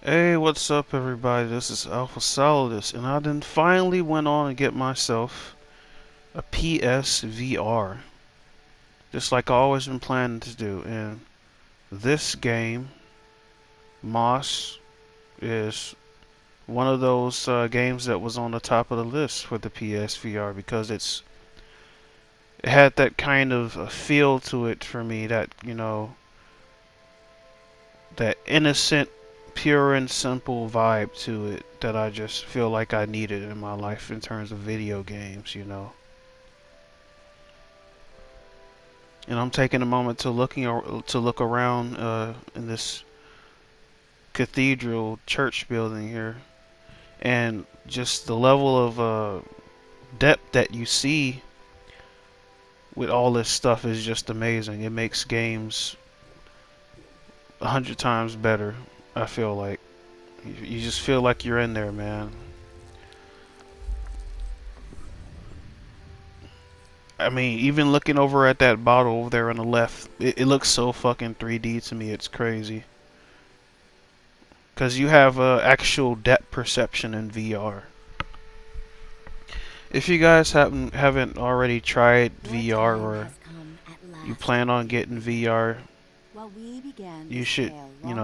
Hey, what's up, everybody? This is Alpha Solidus, and I then finally went on and get myself a PSVR, just like I always been planning to do. And this game, Moss, is one of those games that was on the top of the list for the PSVR because it had that kind of a feel to it for me, that that innocent, pure and simple vibe to it that I just feel like I needed in my life in terms of video games. And I'm taking a moment to look around in this cathedral church building here, and just the level of depth that you see with all this stuff is just amazing. It makes games 100 times better. I feel like you just feel like you're in there, man. I mean, even looking over at that bottle over there on the left, it looks so fucking 3D to me. It's crazy. Because you have actual depth perception in VR. If you guys haven't already tried VR, or you plan on getting VR, you should,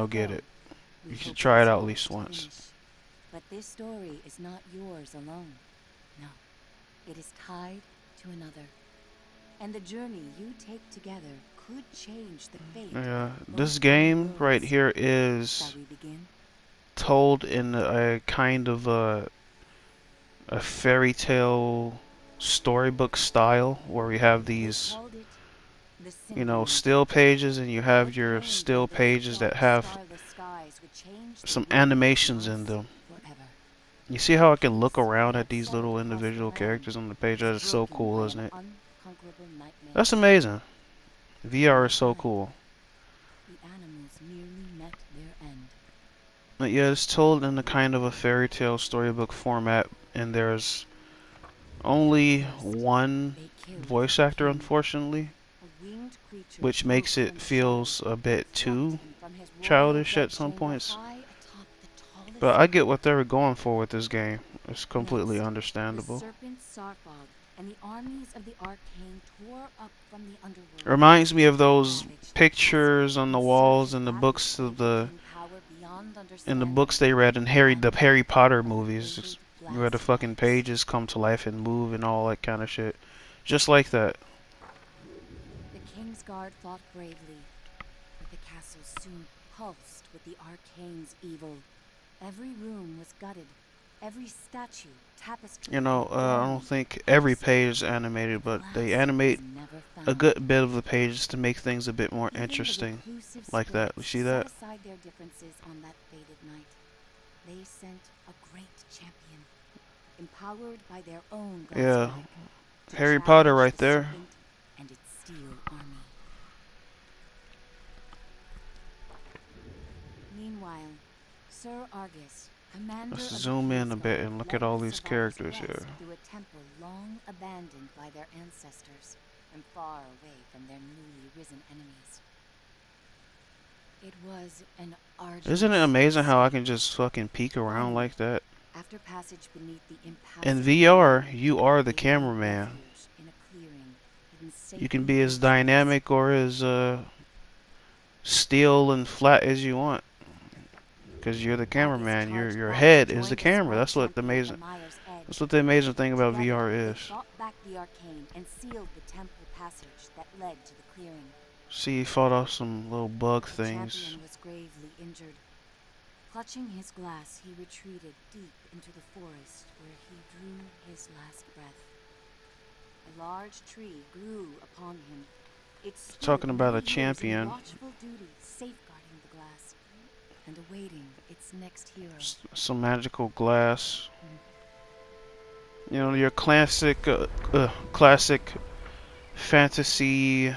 get it. You should try it out at least once. But this story is not yours alone. No, it is tied to another. And the journey you take together could change the fate. Yeah, this game right here is told in a kind of a fairy tale storybook style, where we have these still pages, and you have your still pages that have some animations in them. You see how I can look around at these little individual characters on the page? That is so cool, isn't it? That's amazing. VR is so cool. But yeah, it's told in a kind of a fairy tale storybook format, and there's only one voice actor, unfortunately, which makes it feels a bit too childish at some points. But I get what they were going for with this game. It's completely understandable. It reminds me of those pictures on the walls in the books they read in the Harry Potter movies, where the fucking pages come to life and move and all that kind of shit. Just like that. The King's Guard fought bravely, but the castle soon pulsed with the arcane's evil. Every room was gutted, every statue, tapestry. I don't think every page is animated, but they animate a good bit of the pages to make things a bit more interesting. Like that. You see that? Aside their differences on that fated night, they sent a great champion, empowered by their own gods. Yeah. Harry Potter right there. And its steel army. Meanwhile, Sir Argus, commander Let's of zoom the in a King's bit Guard, and look led at all the these survivors characters west here. through a temple long abandoned by their ancestors and far away from their newly risen enemies. It was an arduous. Isn't it amazing how I can just fucking peek around like that? After passage beneath the In impassable VR, you are the they found cameraman. refuge in a clearing, hidden You can safely be in as the trees. dynamic or as still and flat as you want, because you're the cameraman. Your head is the camera. That's what the amazing thing about VR is. Fought back the arcane and sealed the temple passage that led to the clearing. See, he fought off some little bug The things. champion was gravely injured. Clutching his glass, he retreated deep into the forest where he drew his last breath. A large tree grew upon him. It stood Talking about a many years in champion. watchful duty, safeguarding the glass and awaiting its next hero. Some magical glass. Your classic fantasy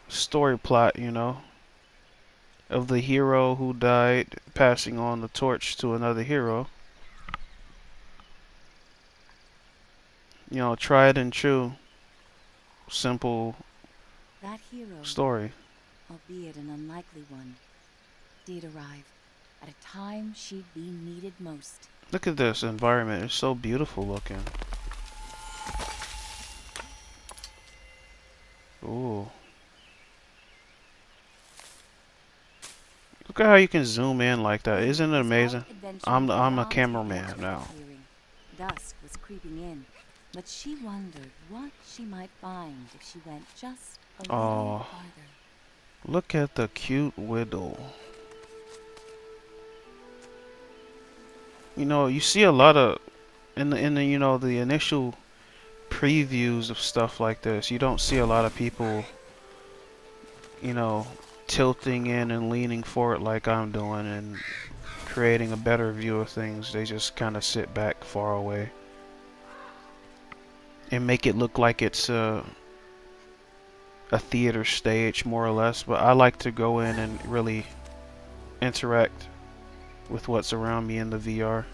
story plot, of the hero who died passing on the torch to another hero. Tried and true, simple That hero, story. albeit an unlikely one, did arrive. at a time she'd be needed most. Look at this environment. It's so beautiful looking. Ooh. Look at how you can zoom in like that. Isn't it amazing? I'm a cameraman now. Dusk was creeping in, but she wondered what she might find if she went just a little Oh, farther. look at the cute Widdle. You know, you see a lot of in the the initial previews of stuff like this. You don't see a lot of people, you know, tilting in and leaning forward like I'm doing and creating a better view of things. They just kind of sit back far away and make it look like it's a theater stage more or less. But I like to go in and really interact with what's around me in the VR.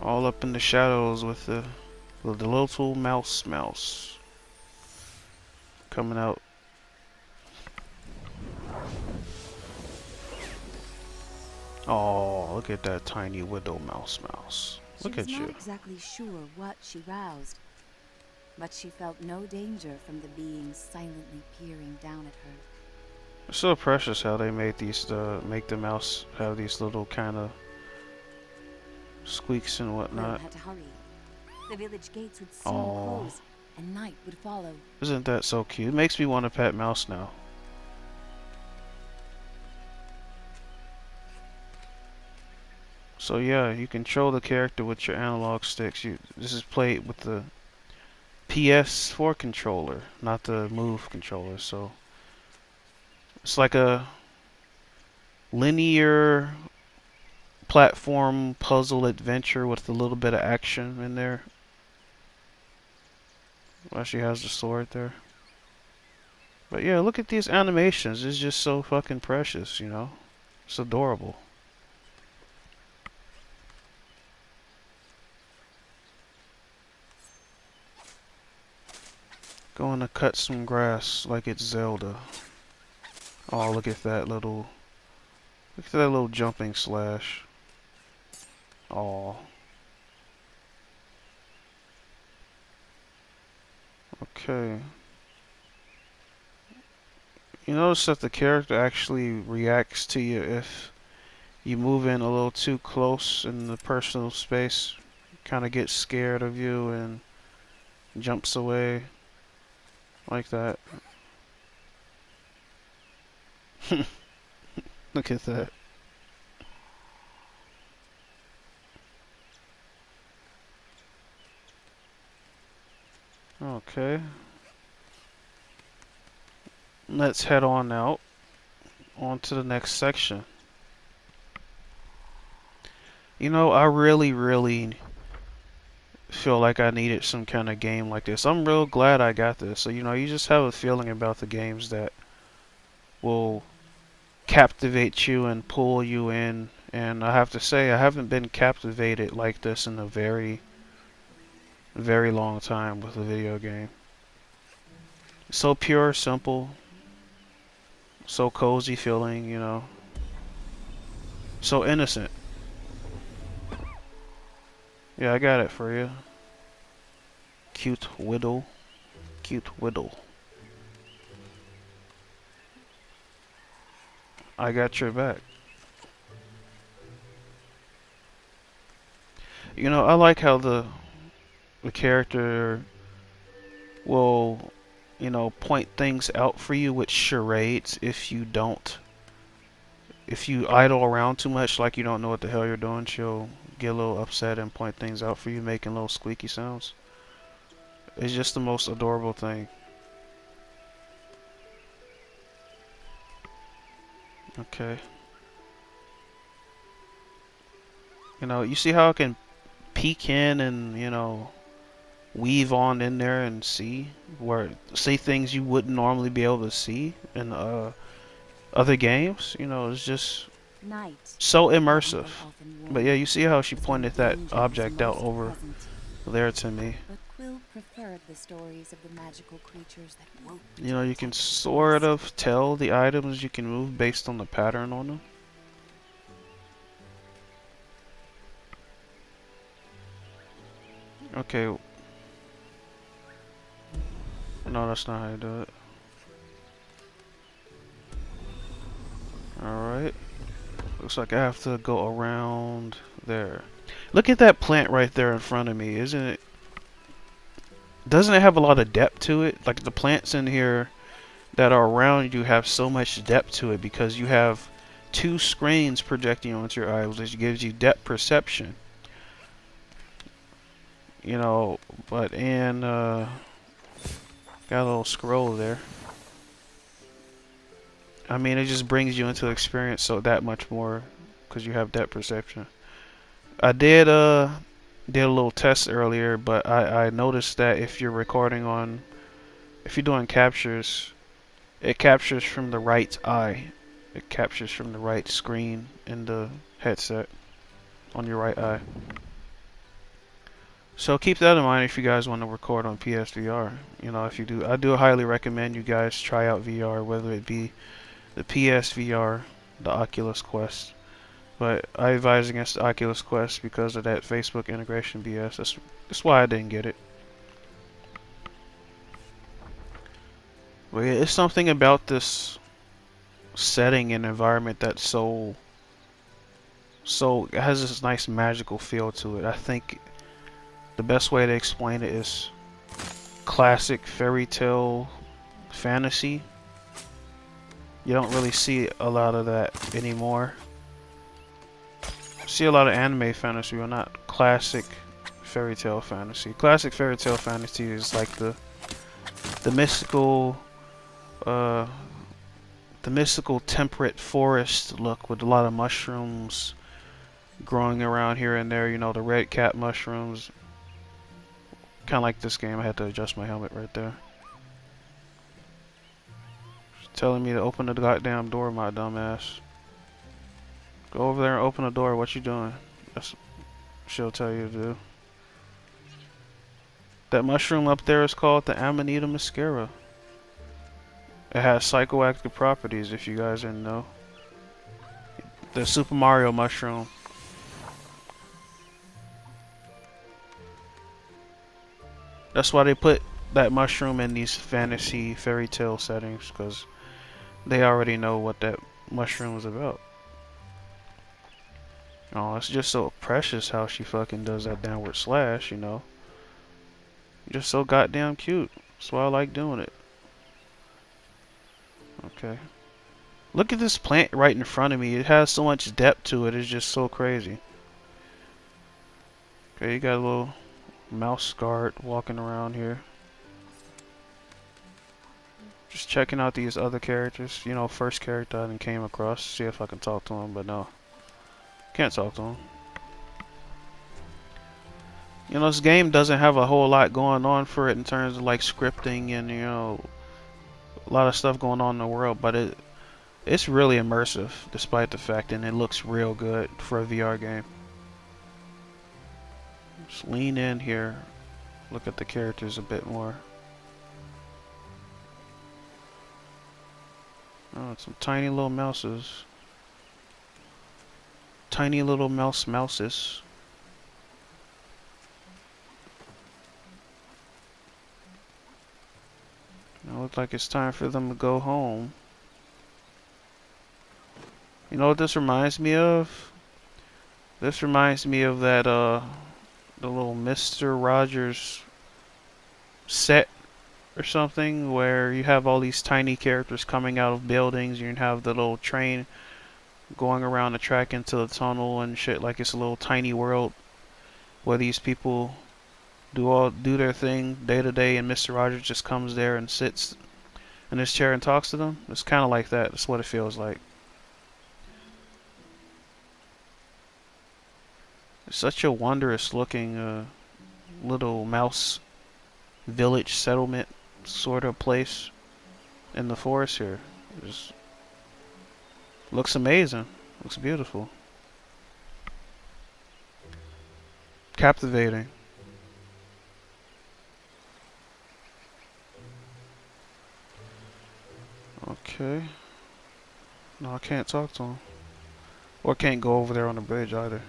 All up in the shadows with the little mouse coming out. Oh, look at that tiny widow mouse. She Look was at not you. exactly sure what she roused, but she felt no danger from the beings silently peering down at her. It's so precious how they made these make the mouse have these little kind of squeaks and Will whatnot. had to hurry. The village gates would soon Oh, close, and night would follow. isn't that so cute? It makes me want to pet mouse now. So yeah, you control the character with your analog sticks. This is played with the PS4 controller, not the Move controller. So it's like a linear platform puzzle adventure with a little bit of action in there. Well, she has the sword there. But yeah, look at these animations. It's just so fucking precious, you know? It's adorable. Going to cut some grass like it's Zelda. Oh, look at that little jumping slash. Oh, okay. You notice that the character actually reacts to you if you move in a little too close in the personal space. Kind of gets scared of you and jumps away like that. Look at that. Okay. Let's head on out to the next section. You know, I really feel like I needed some kind of game like this. I'm real glad I got this. So, you know, you just have a feeling about the games that will captivate you and pull you in. And I have to say, I haven't been captivated like this in a very long time with a video game. So pure, simple, so cozy feeling, you know. So innocent. Yeah, I got it for you. Cute Widdle. Cute Widdle. I got your back. You know, I like how the character will, you know, point things out for you with charades if you idle around too much like you don't know what the hell you're doing, she'll get a little upset and point things out for you, making little squeaky sounds. It's just the most adorable thing. Okay. You know, you see how I can peek in and, you know, weave on in there and see things you wouldn't normally be able to see in other games. You know, it's just Night, so her immersive. uncle often But yeah, warned, you see how she was when pointed that danger was object out most over present. there to me. But Quill preferred the stories of the magical creatures that woke You to know, you can protect the sort forest. of tell the items you can move based on the pattern on them. Okay. No, that's not how you do it. Alright. Looks like I have to go around there. Look at that plant right there in front of me. Isn't it? Doesn't it have a lot of depth to it? Like the plants in here that are around you have so much depth to it because you have two screens projecting onto your eyes, which gives you depth perception. You know, but and got a little scroll there. I mean, it just brings you into experience so that much more because you have depth perception. I did a little test earlier, but I noticed that if you're recording on, if you're doing captures, it captures from the right eye. It captures from the right screen in the headset on your right eye. So keep that in mind if you guys want to record on PSVR. You know, if you do, I do highly recommend you guys try out VR, whether it be the PSVR, the Oculus Quest. But I advise against the Oculus Quest because of that Facebook integration BS. That's why I didn't get it. But yeah, it's something about this setting and environment that's so it has this nice magical feel to it. I think the best way to explain it is classic fairy tale fantasy. You don't really see a lot of that anymore. See a lot of anime fantasy, but not classic fairy tale fantasy. Classic fairy tale fantasy is like the mystical uh the mystical temperate forest look with a lot of mushrooms growing around here and there, you know, the red cap mushrooms. Kinda like this game, I had to adjust my helmet right there. She's telling me to open the goddamn door, my dumbass. Go over there and open the door, what you doing? That's what she'll tell you to do. That mushroom up there is called the Amanita muscaria. It has psychoactive properties if you guys didn't know. The Super Mario mushroom. That's why they put that mushroom in these fantasy fairy tale settings, because they already know what that mushroom is about. Oh, it's just so precious how she fucking does that downward slash, you know. Just so goddamn cute. That's why I like doing it. Okay. Look at this plant right in front of me. It has so much depth to it. It's just so crazy. Okay, you got a little mouse guard walking around here. Just checking out these other characters. You know, first character I didn't came across. See if I can talk to him, but no. Can't talk to him. You know, this game doesn't have a whole lot going on for it in terms of like scripting and, you know, a lot of stuff going on in the world, but it's really immersive despite the fact, and it looks real good for a VR game. Just lean in here, look at the characters a bit more. Oh, some tiny little mouses. Tiny little mouses. It looks like it's time for them to go home. You know what this reminds me of? This reminds me of that the little Mr. Rogers set or something where you have all these tiny characters coming out of buildings. You have the little train going around the track into the tunnel and shit, like it's a little tiny world where these people do their thing day to day, and Mr. Rogers just comes there and sits in his chair and talks to them. It's kind of like that. That's what it feels like. It's such a wondrous looking little mouse village settlement sort of place in the forest here. It just looks amazing. Looks beautiful. Captivating. Okay. No, I can't talk to him. Or can't go over there on the bridge either.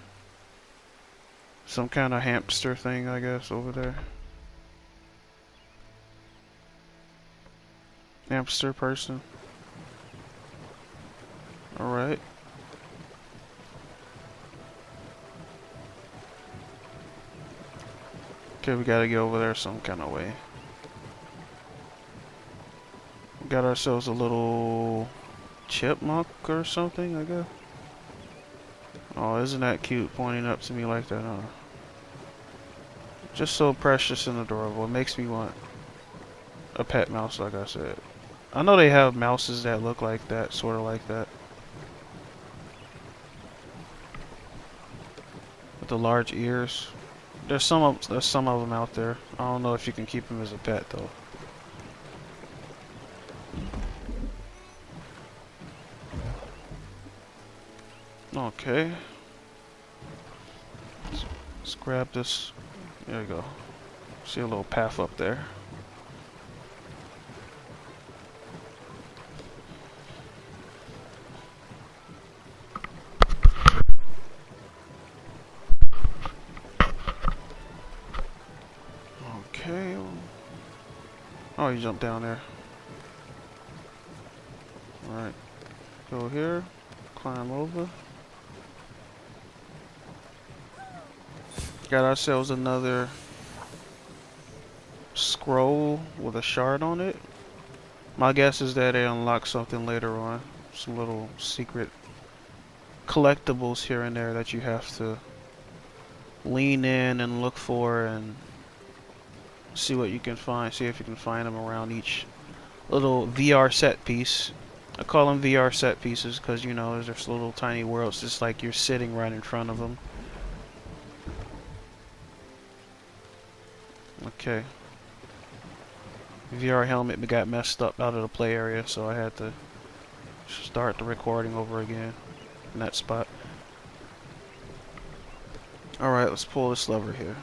Some kind of hamster thing, I guess, over there. Hamster person. Alright. Okay, we gotta get over there some kind of way. We got ourselves a little chipmunk or something, I guess. Oh, isn't that cute pointing up to me like that, huh? Just so precious and adorable. It makes me want a pet mouse, like I said. I know they have mouses that look like that, sort of like that. With the large ears. There's some of them out there. I don't know if you can keep them as a pet though. Okay. Let's grab this. There we go. See a little path up there. Okay. Oh, you jumped down there. Alright. Go here. Climb over. Got ourselves another scroll with a shard on it. My guess is that they unlock something later on. Some little secret collectibles here and there that you have to lean in and look for and see what you can find. See if you can find them around each little VR set piece. I call them VR set pieces because, you know, there's little tiny worlds just like you're sitting right in front of them. Okay. VR helmet got messed up out of the play area, so I had to start the recording over again in that spot. Alright, let's pull this lever here.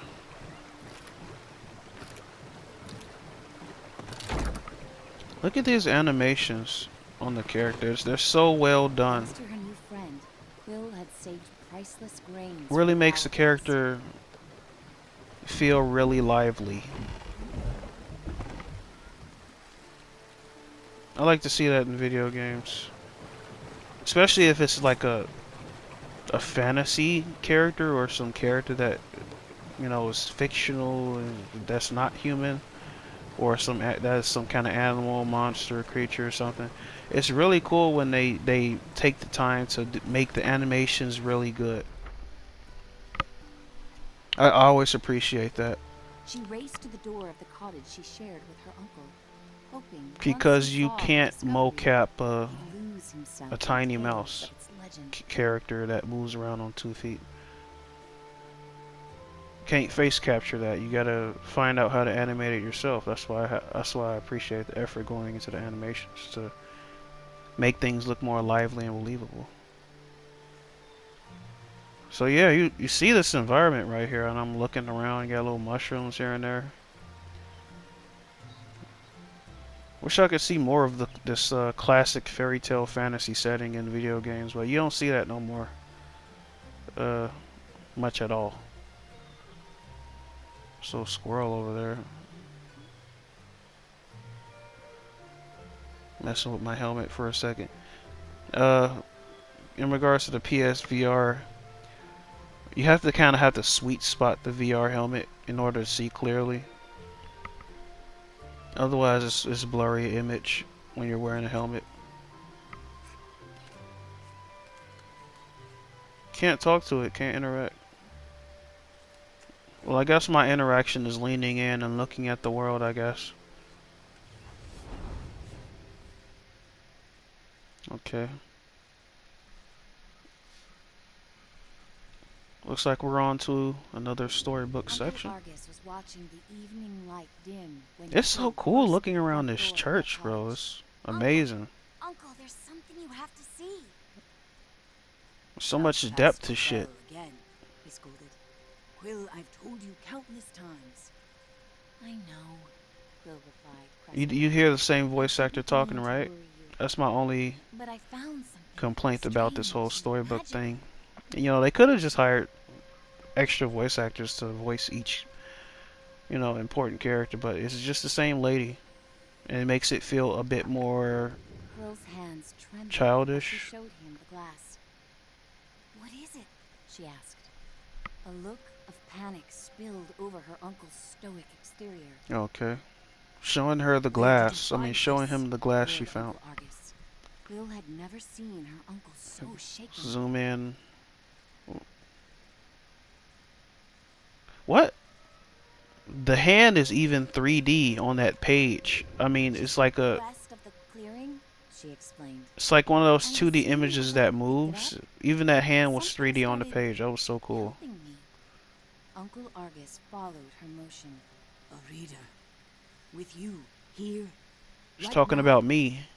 Look at these animations on the characters. They're so well done. Thanks to her new friend, Will had saved priceless grains. Really makes the character feel really lively. I like to see that in video games. Especially if it's like a fantasy character or some character that, you know, is fictional and that's not human, or that is some kind of animal, monster, creature or something. It's really cool when they take the time to make the animations really good. I always appreciate that. She raced to the door of the cottage she shared with her uncle, hoping Because you can't mocap a tiny in mouse character that moves around on 2 feet. Can't face capture that. You gotta find out how to animate it yourself. That's why I appreciate the effort going into the animations to make things look more lively and believable. So yeah, you see this environment right here, and I'm looking around. You got little mushrooms here and there. Wish I could see more of this classic fairy tale fantasy setting in video games, but you don't see that no more. Much at all. So squirrel over there. Messing with my helmet for a second. In regards to the PSVR, you have to kind of have to sweet spot the VR helmet in order to see clearly. Otherwise, it's a blurry image when you're wearing a helmet. Can't talk to it, can't interact. Well, I guess my interaction is leaning in and looking at the world, I guess. Okay. Looks like we're on to another storybook section. Was watching the evening light dim when It's so cool looking around this church, bro. It's amazing. Uncle, there's something you have to see. So much depth to shit. Again, he scolded. Quill, I've told you countless times. I know, Quill replied. You hear the same voice actor talking, right? That's my only But I found something complaint about this whole strange and storybook magical. thing. You know, they could have just hired extra voice actors to voice each, important character, but it's just the same lady, and it makes it feel a bit more Quill's hands trembled as she childish. showed him the glass. What is it? She asked. A look of panic spilled over her uncle's stoic exterior. Okay. Showing her the Where did you glass. I mean, find showing this? him the glass she Roared found. Uncle Argus. Quill had never seen her uncle so shaken. Zoom in. What? The hand is even 3D on that page. I mean, it's like West of the clearing, she explained. it's like one of those And 2D as soon images as I that picked it moves. up, Even that hand was something 3D on the started page. That was so cool. helping me. Uncle Argus followed her motion. A reader. With you, here. She's right talking now. about me.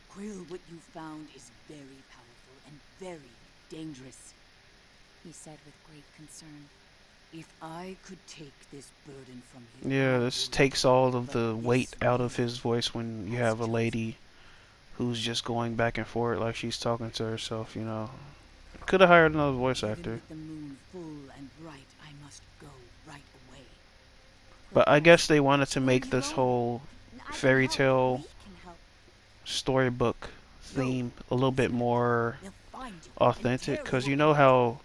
Quill, what you found is very powerful and very dangerous. He said with great concern. If I could take this burden from you. Yeah, I this would. takes all of But the this weight out of woman his voice when you has have a chosen. lady who's just going back and forth like she's talking to herself. Could have hired another voice Even actor. with the moon full and bright, I must go right away. But I guess they wanted to Where make you this going? whole I can fairy help. tale We can help. storybook theme a little bit more They'll find you authentic, and tear because you you know apart. how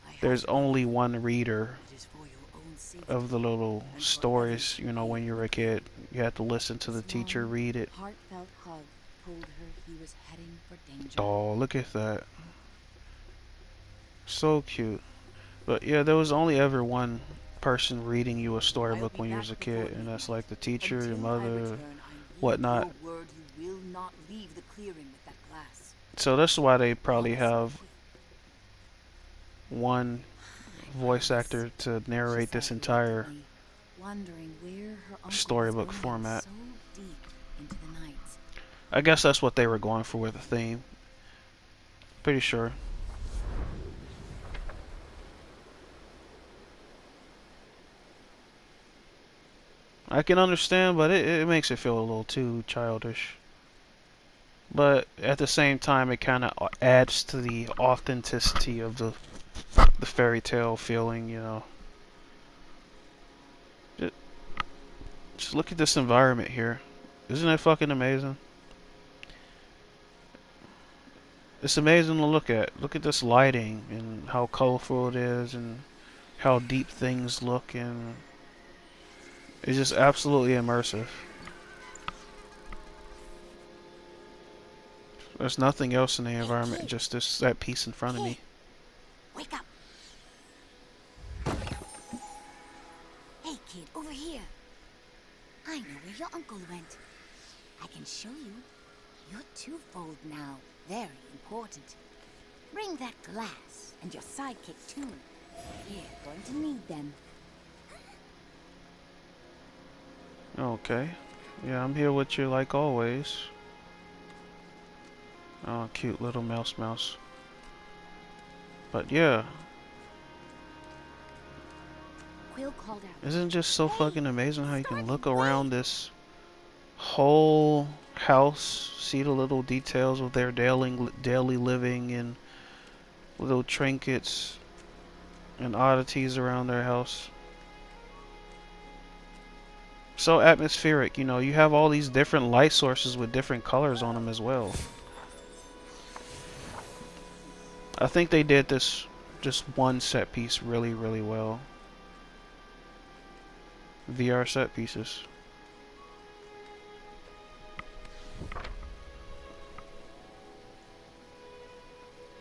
I have there's to go. only one reader It is for your own safety. of the little And for stories. others. When you were a kid, you had to listen to the His teacher long, read it. heartfelt hug told her he was heading for danger. Oh, look at that. So cute. But yeah, there was only ever one person reading you a I'll storybook be when you back was a before kid, and that's midnight. like the teacher, your Until I mother, return, I need whatnot. your word you will not leave the clearing with that glass. So that's why they probably Promise me, have Quill. one voice Promise, actor to she narrate said this entire reluctantly, wondering where her uncle was storybook going format. so deep into the night. I guess that's what they were going for with the theme. Pretty sure. I can understand, but it makes it feel a little too childish. But at the same time, it kind of adds to the authenticity of the fairy tale feeling. Just, just look at this environment here. Isn't it fucking amazing? It's amazing to look at. Look at this lighting and how colorful it is and how deep things look, and it's just absolutely immersive. There's nothing else in the Hey, environment, kid. just that piece in front of Kid, me. wake up. Hey, kid, over here. I know where your uncle went. I can show you. You're twofold now. Very important. Bring that glass and your sidekick too. We're going to need them. Okay. Yeah, I'm here with you like always. Oh, cute little mouse. But yeah, Quill called out. isn't it just so Hey, fucking amazing how you can look Starling, around wait! this whole house, see the little details of their daily living and little trinkets and oddities around their house. So atmospheric, you have all these different light sources with different colors on them as well. I think they did this just one set piece really, really well. VR set pieces.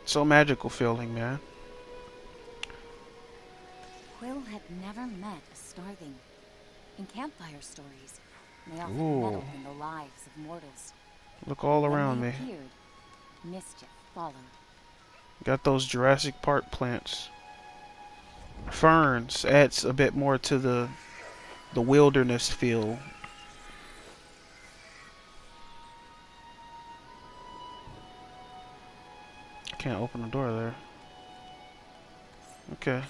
So magical feeling, man. Quill had never met a starling. In campfire stories, they often Ooh. meddled in the lives of mortals. Look all When around they me. appeared, mischief followed. Got those Jurassic Park plants. Ferns adds a bit more to the wilderness feel. Can't open the door there. Okay.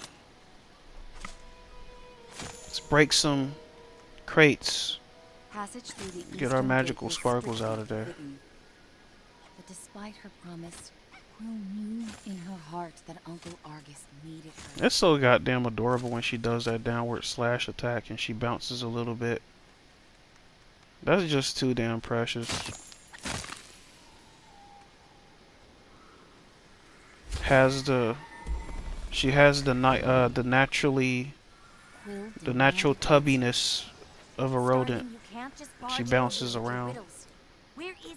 Let's break some crates. Passage through the Get our eastern magical gate was sparkles out strictly of there. forbidden. But despite her promise, Quill knew in her heart that Uncle Argus needed her. It's so goddamn adorable when she does that downward slash attack and she bounces a little bit. That's just too damn precious. She has the natural tubbiness of a rodent. You can't just barge She in bounces with your around. riddles. Where is he?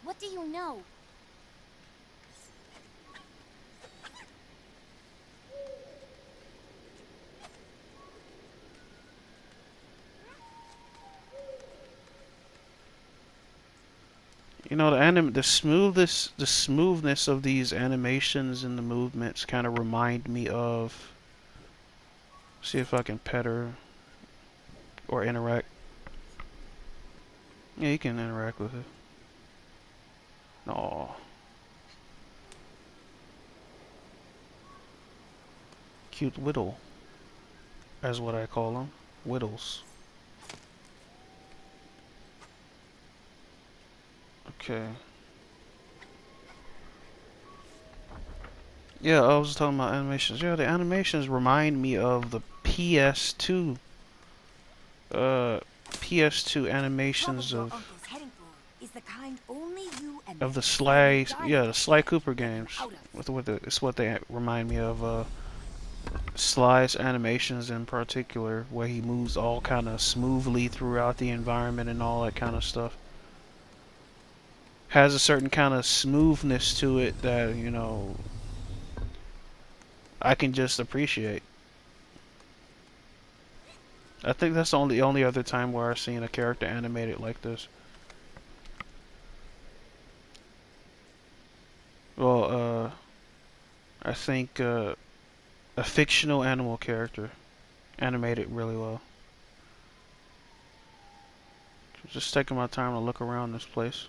What do you know? You know, the smoothness of these animations and the movements kind of remind me of. See if I can pet her or interact. Yeah, you can interact with it. Aw. Cute Widdle, as what I call them. Widdles. Okay. Yeah, I was talking about animations. Yeah, the animations remind me of the PS2. PS2 animations of the Sly Cooper games. It's what they remind me of. Sly's animations in particular, where he moves all kind of smoothly throughout the environment and all that kind of stuff. Has a certain kind of smoothness to it that, you know, I can just appreciate. I think that's the only other time where I've seen a character animated like this. Well, I think a fictional animal character animated really well. Just taking my time to look around this place.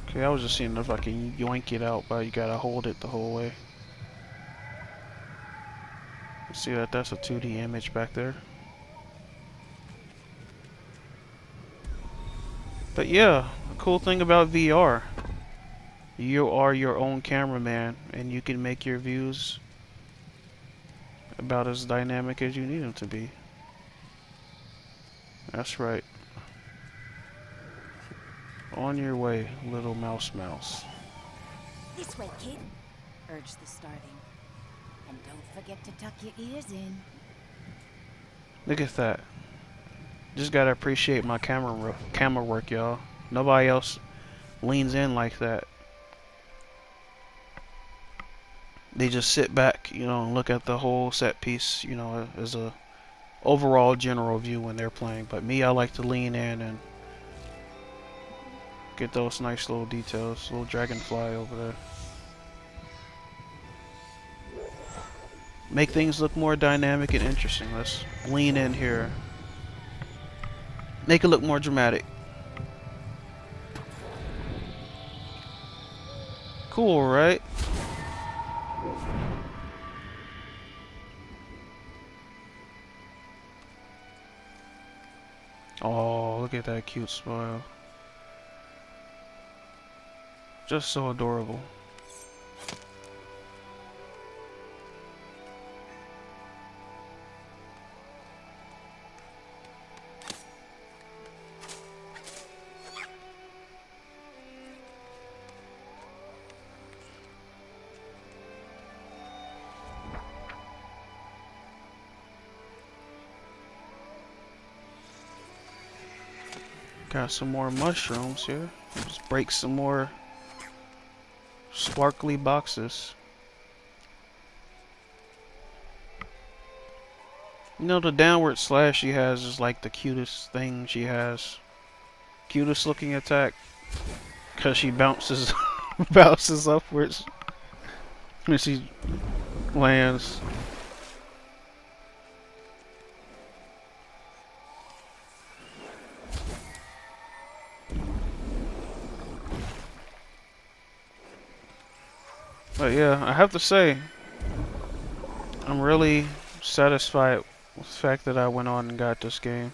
Okay, I was just seeing if I can yoink it out, but you gotta hold it the whole way. See that? That's a 2D image back there. But yeah, the cool thing about VR, you are your own cameraman, and you can make your views about as dynamic as you need them to be. That's right. On your way, little mouse. This way, kid, urged the starving. And don't forget to tuck your ears in. Look at that. Just gotta appreciate my camera work, y'all. Nobody else leans in like that. They just sit back, you know, and look at the whole set piece, you know, as a overall general view when they're playing. But me, I like to lean in and get those nice little details. Little dragonfly over there. Make things look more dynamic and interesting. Let's lean in here. Make it look more dramatic. Cool, right? Oh, look at that cute smile. Just so adorable. Got some more mushrooms here. Let's break some more sparkly boxes. You know, the downward slash she has is like the cutest thing she has. Cutest looking attack. Because she bounces bounces upwards when she lands. But yeah, I have to say, I'm really satisfied with the fact that I went on and got this game.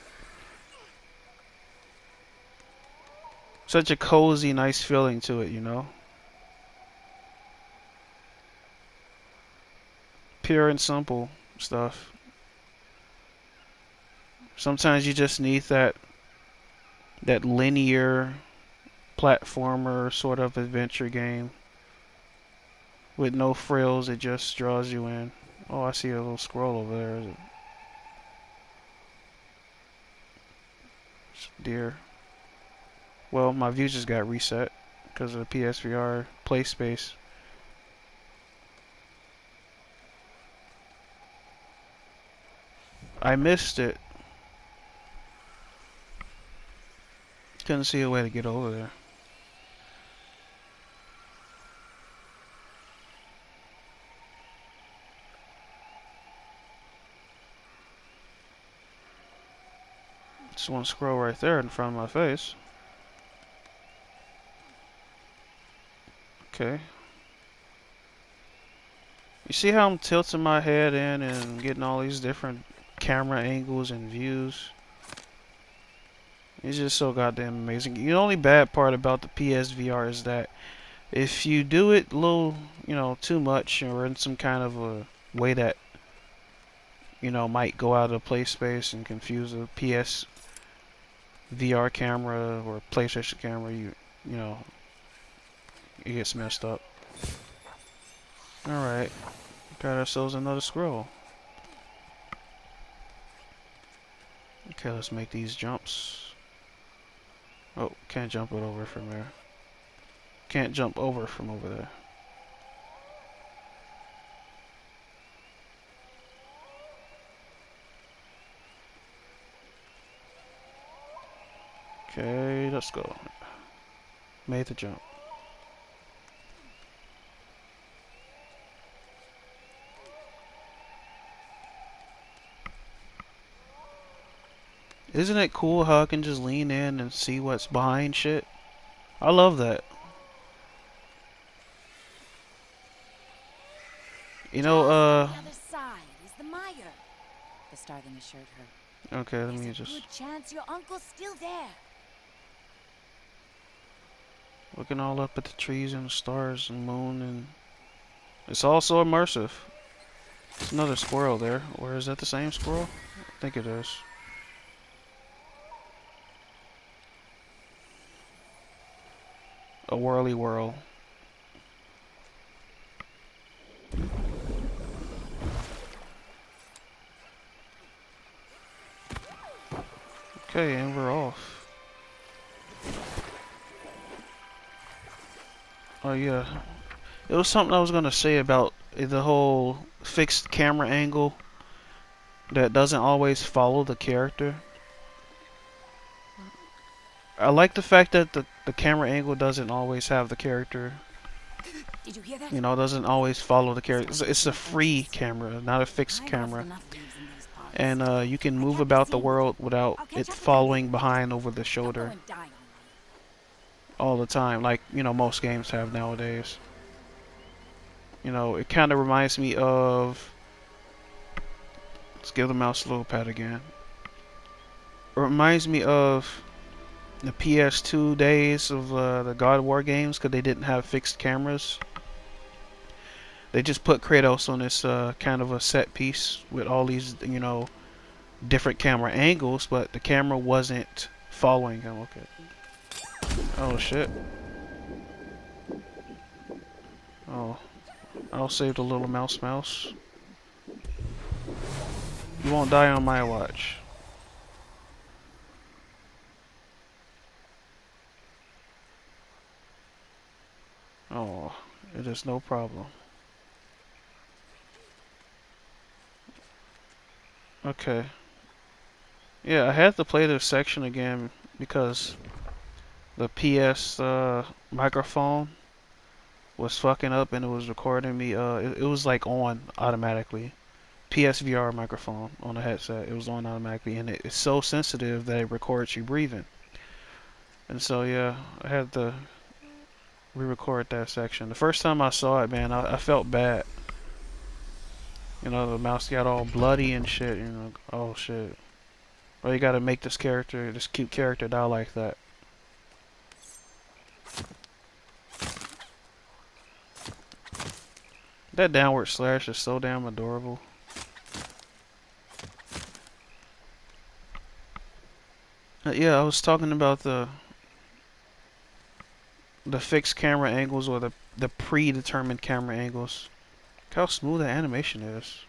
Such a cozy, nice feeling to it, you know? Pure and simple stuff. Sometimes you just need that linear platformer sort of adventure game with no frills. It just draws you in. Oh, I see a little scroll over there. Is it deer? Well, my view just got reset because of the PSVR play space. I missed it. Couldn't see a way to get over there. Just one scroll right there in front of my face. Okay. You see how I'm tilting my head in and getting all these different camera angles and views? It's just so goddamn amazing. The only bad part about the PSVR is that if you do it a little, too much or in some kind of a way that, might go out of play space and confuse a PSVR camera or PlayStation camera, it gets messed up. Alright, got ourselves another scroll. Okay, let's make these jumps. Oh, can't jump it over from there. Can't jump over from over there. Okay, let's go. Made the jump. Isn't it cool how I can just lean in and see what's behind shit? I love that. You know, On the other side is the mire, the starling assured her. okay, let me There's a just good chance your uncle's still there. looking all up at the trees and the stars and moon, and it's all so immersive. There's another squirrel there. Or is that the same squirrel? I think it is. A whirly whirl. Okay, and we're off. Oh yeah, it was something I was gonna say about the whole fixed camera angle that doesn't always follow the character. I like the fact that the camera angle doesn't always have the character. Did you hear that? Doesn't always follow the character. It's a free camera, not a fixed camera. And you can move about the world without it following behind over the shoulder all the time, like most games have nowadays. It kind of reminds me of. Let's give the mouse a little pat again. It reminds me of the PS2 days of the God of War games, because they didn't have fixed cameras. They just put Kratos on this kind of a set piece with all these, different camera angles, but the camera wasn't following him. Okay. Oh shit. Oh, I'll save the little mouse. You won't die on my watch. Oh, it is no problem. Okay. Yeah, I had to play this section again because the PS microphone was fucking up and it was recording me. It was like on automatically. PSVR microphone on the headset. It was on automatically, and it's so sensitive that it records you breathing. And so yeah, I had to re-record that section. The first time I saw it, man, I felt bad. You know, the mouse got all bloody and shit. You know, oh shit. Well, you gotta make this character, this cute character, die like that. That downward slash is so damn adorable. Yeah, I was talking about the fixed camera angles or the predetermined camera angles. Look how smooth the animation is.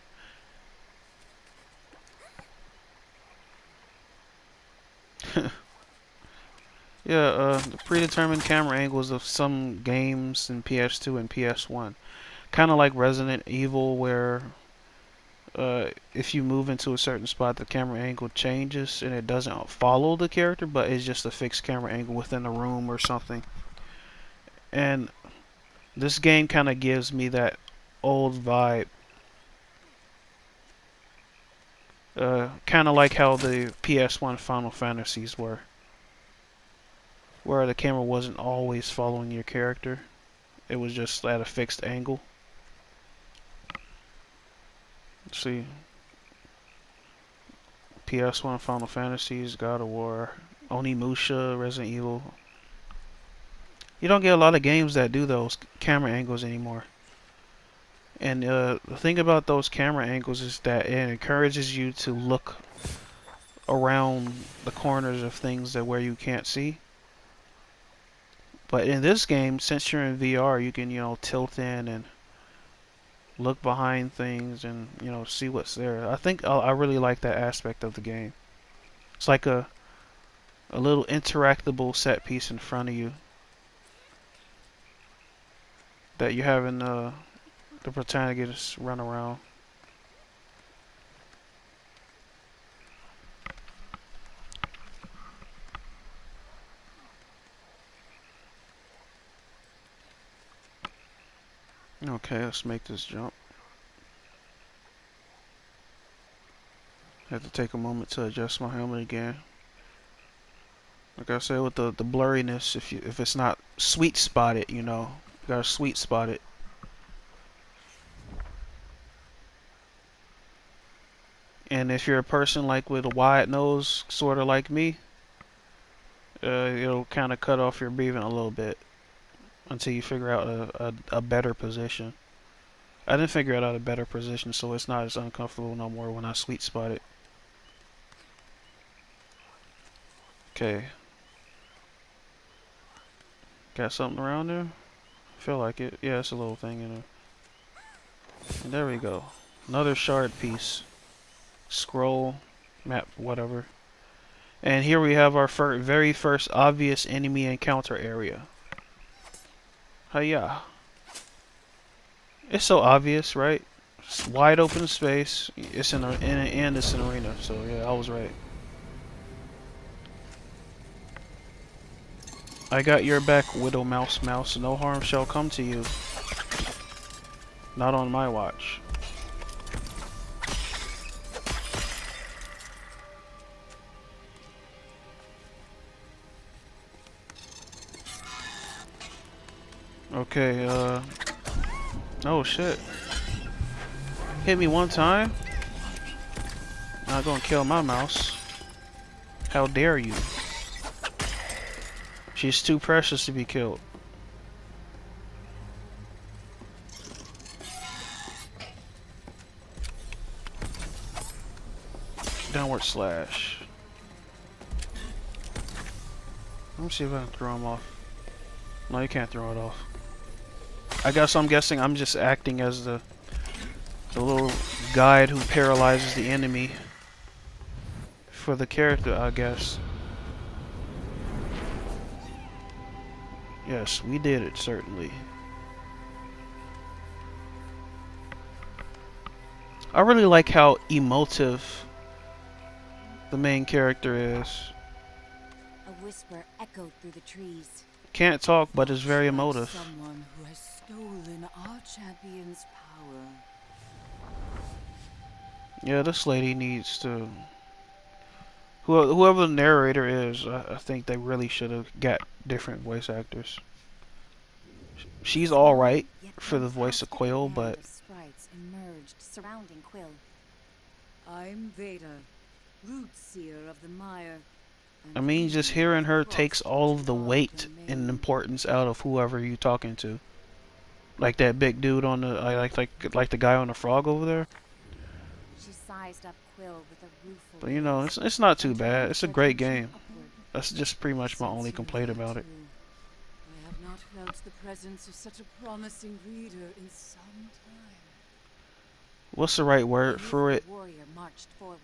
Yeah, the predetermined camera angles of some games in PS2 and PS1. Kind of like Resident Evil, where if you move into a certain spot, the camera angle changes and it doesn't follow the character, but it's just a fixed camera angle within a room or something. And this game kind of gives me that old vibe. Kind of like how the PS1 Final Fantasies were, where the camera wasn't always following your character. It was just at a fixed angle. Let's see. PS1 Final Fantasies, God of War, Onimusha, Resident Evil. You don't get a lot of games that do those camera angles anymore. And the thing about those camera angles is that it encourages you to look around the corners of things that where you can't see. But in this game, since you're in VR, you can, you know, tilt in and look behind things and, you know, see what's there. I think I really like that aspect of the game. It's like a little interactable set piece in front of you that you're having the protagonists run around. Okay, let's make this jump. Have to take a moment to adjust my helmet again. Like I said, with the blurriness, if it's not sweet spotted, you know, you gotta sweet spot it. And if you're a person like with a wide nose, sort of like me, it'll kind of cut off your breathing a little bit until you figure out a better position. I didn't figure out a better position, so it's not as uncomfortable no more when I sweet spot it. Okay. Got something around there? Feel like it. Yeah, it's a little thing in there. And there we go. Another shard piece. Scroll, map, whatever. And here we have our very first obvious enemy encounter area. Hiya. It's so obvious, right? It's wide open space. It's and it's an arena. So yeah, I was right. I got your back, Widdle Mouse. No harm shall come to you. Not on my watch. Okay, oh shit. Hit me one time? Not gonna kill my mouse. How dare you? She's too precious to be killed. Downward slash. Let me see if I can throw him off. No, you can't throw it off. I'm guessing I'm just acting as the little guide who paralyzes the enemy for the character, I guess. Yes, we did it, certainly. I really like how emotive the main character is. A whisper echoed through the trees. Can't talk, but is very Looks like emotive. someone who has stolen our champion's power. Yeah, this lady needs to... Whoever the narrator is, I think they really should have got different voice actors. She's alright for the voice of Quail, but surged, surrounding Quill. I'm Vader, root seer of the mire. I And mean, just you hearing have her takes crossed all of into the our weight and domain. importance out of whoever you're talking to. Like that big dude on the, like the guy on the frog over there. She sized up Quill with a rueful But you know, gaze, it's not too and bad. turned It's a her great attention game. upward. That's just pretty much my only Since you complaint are about it. too, I have not felt the presence of such a promising reader in some time. What's the right A word for youthful it? warrior marched forward.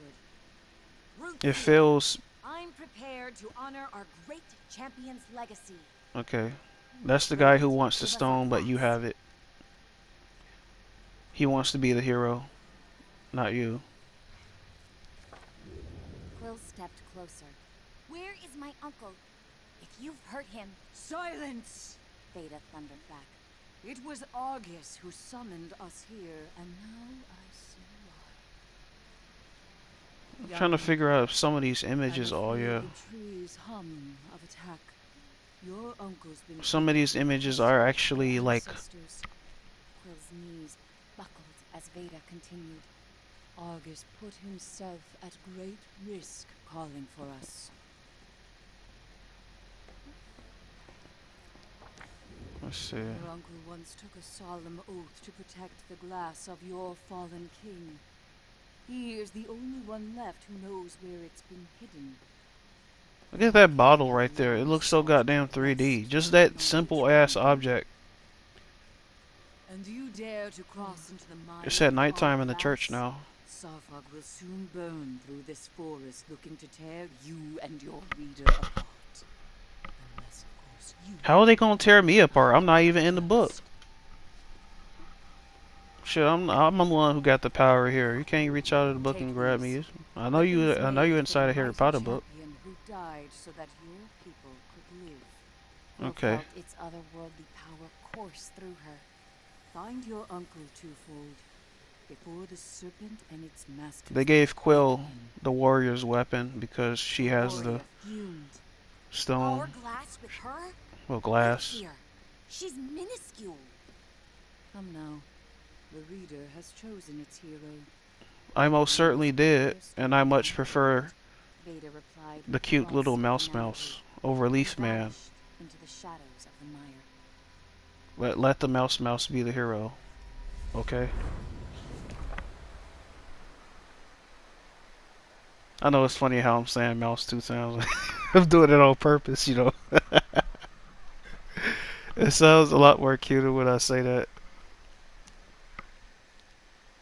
Root It seer, feels I'm prepared to honor our great champion's legacy. okay. That's the guy Great, who wants the give us our stone, but you glass. have it. He wants to be the hero, not you. Quill stepped closer. Where is my uncle? If you've hurt him, Silence! Veda thundered back. It was Argus who summoned us here, and now I see why. I'm trying to figure out if some of these images, I oh feel yeah, the trees hum of attack. Your uncle's been some of these images are actually like, ancestors. Quill's knees buckled as Veda continued. Argus put himself at great risk calling for us. let's see. Your uncle once took a solemn oath to protect the glass of your fallen king. He is the only one left who knows where it's been hidden. Look at that bottle right there. It looks so goddamn 3D. Just that simple ass object. And you dare to cross into the mire It's at with our nighttime in the church glass? now. Sarfog will soon burn through this forest looking to tear you and your reader apart. Unless, of course, you... How are they gonna tear me apart? I'm not even in the book. Shit, I'm the one who got the power here. You can't reach out of the book and grab me. I know you. I know you inside a Harry Potter book. Who died so that your people could live. Quill Okay. felt its otherworldly power course through her. Find your uncle twofold before the serpent and its master. They gave Quill the warrior's weapon because she has the fumed. stone, Our glass with her? well, glass. Here. She's minuscule. Come now. The reader has chosen its hero. I most certainly did, and I much prefer Veda replied the with cute little false mouse over Leaf finality. Man. Vanished into the shadows of the mire. Let the mouse be the hero. Okay. I know it's funny how I'm saying mouse 2 times. I'm doing it on purpose, you know. It sounds a lot more cuter when I say that.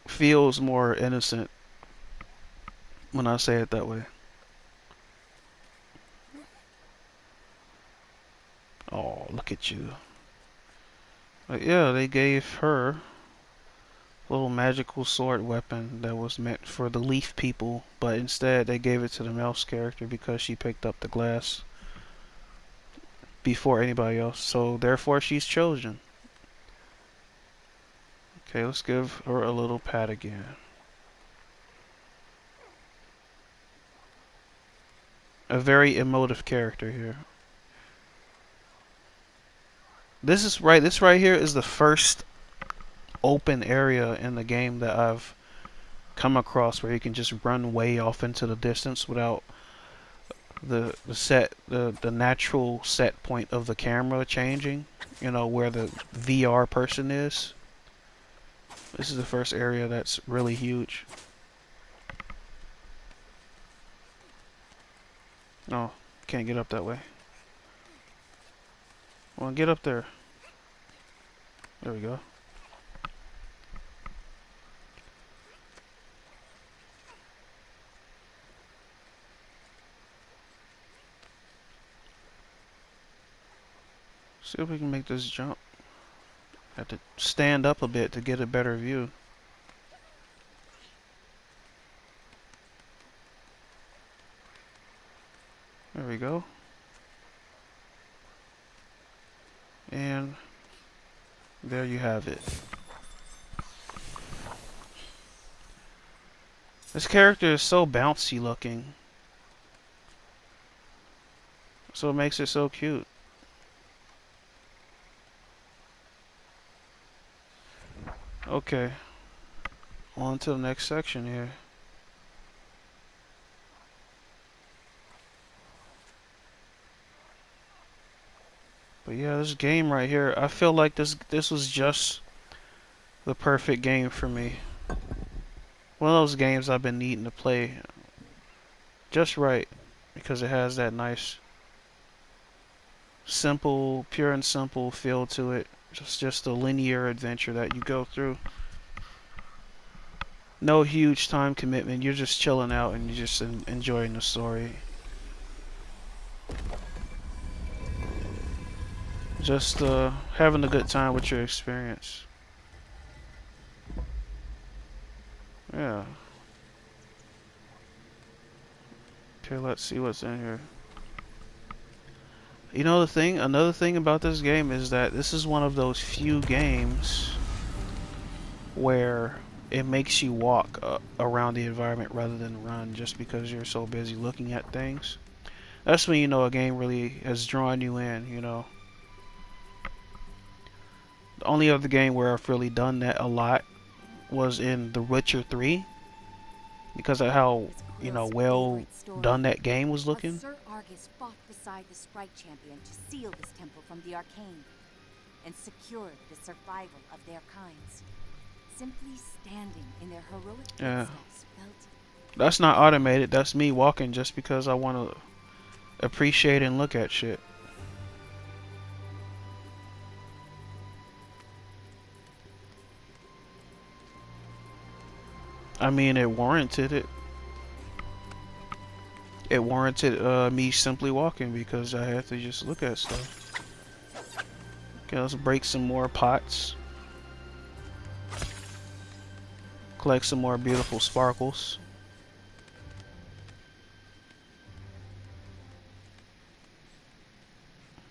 Feels more innocent when I say it that way. Oh, look at you. But yeah, they gave her a little magical sword weapon that was meant for the leaf people, but instead they gave it to the mouse character because she picked up the glass before anybody else. So therefore she's chosen. Okay, let's give her a little pat again. A very emotive character here. This right here is the first open area in the game that I've come across where you can just run way off into the distance without the natural set point of the camera changing, you know, where the VR person is. This is the first area that's really huge. No, can't get up that way. Well, get up there. There we go. See if we can make this jump. Have to stand up a bit to get a better view. There we go. And there you have it. This character is so bouncy looking. So it makes it so cute. Okay. On to the next section here. But yeah, this game right here, I feel like this was just the perfect game for me. One of those games I've been needing to play just right because it has that nice, simple, pure and simple feel to it. Just a linear adventure that you go through. No huge time commitment. You're just chilling out and you're just enjoying the story. Just having a good time with your experience. Yeah. Okay, let's see what's in here. You know another thing about this game is that this is one of those few games where it makes you walk around the environment rather than run just because you're so busy looking at things. That's when you know a game really has drawn you in, you know. The only other game where I've really done that a lot was in The Witcher 3 because of how, you know, well done that game was How looking. Sir Argus fought beside the Sprite Champion to seal this temple from the arcane and secured the survival of their kinds. Simply standing in their heroic Yeah. footsteps felt. That's not automated. That's me walking just because I want to appreciate and look at shit. I mean, it warranted it. It warranted me simply walking because I had to just look at stuff. Okay, let's break some more pots. Collect some more beautiful sparkles.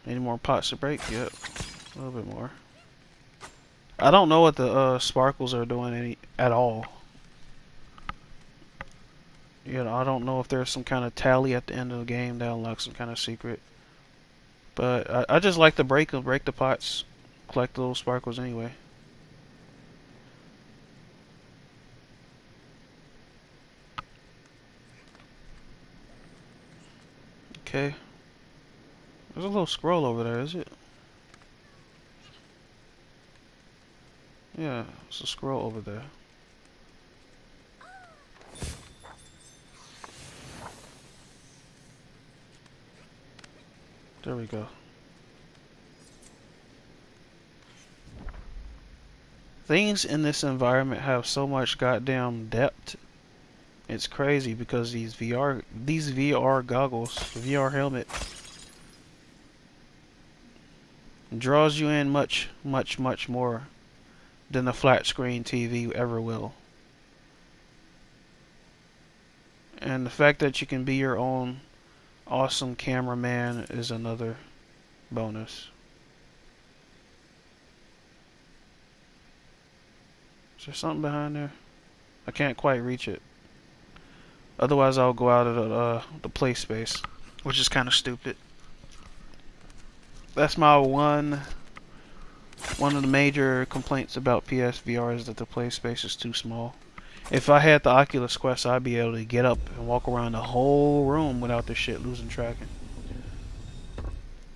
Any more pots to break? Yep. A little bit more. I don't know what the sparkles are doing at all. You know, I don't know if there's some kind of tally at the end of the game that unlocks some kind of secret. But I just like to break the pots, collect those sparkles anyway. Okay. There's a little scroll over there, is it? Yeah, it's a scroll over there. There we go. Things in this environment have so much goddamn depth. It's crazy because these VR goggles, VR helmet, draws you in much, much, much more than the flat screen TV ever will. And the fact that you can be your own awesome cameraman is another bonus. Is there something behind there? I can't quite reach it. Otherwise, I'll go out of the play space, which is kind of stupid. That's my one of the major complaints about PSVR is that the play space is too small. If I had the Oculus Quest, I'd be able to get up and walk around the whole room without this shit losing tracking.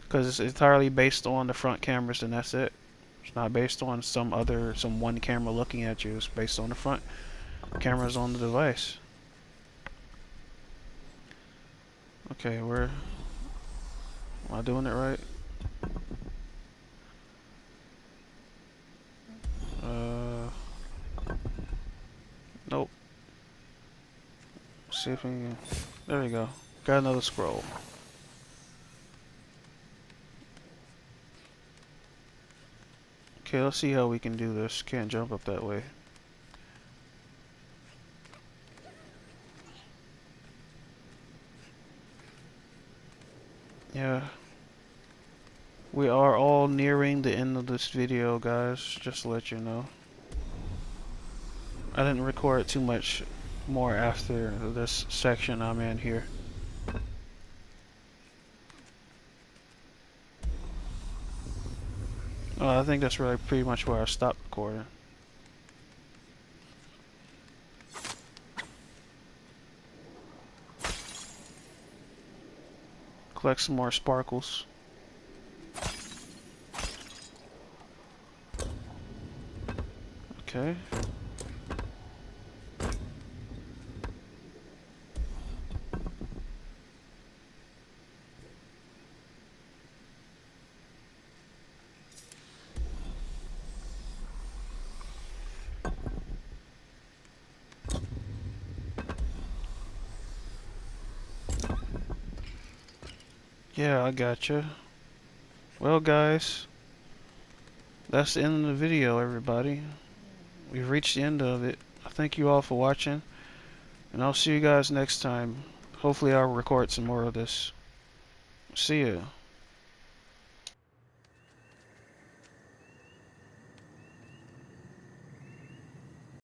Because it's entirely based on the front cameras and that's it. It's not based on some one camera looking at you. It's based on the front cameras on the device. Okay, am I doing it right? Nope. See if we can. There we go. Got another scroll. Okay, let's see how we can do this. Can't jump up that way. Yeah. We are all nearing the end of this video, guys. Just to let you know. I didn't record too much more after this section I'm in here. I think that's really pretty much where I stopped recording. Collect some more sparkles. Okay. Yeah, I gotcha. Well, guys, that's the end of the video, everybody. We've reached the end of it. I thank you all for watching, and I'll see you guys next time. Hopefully I'll record some more of this. See ya.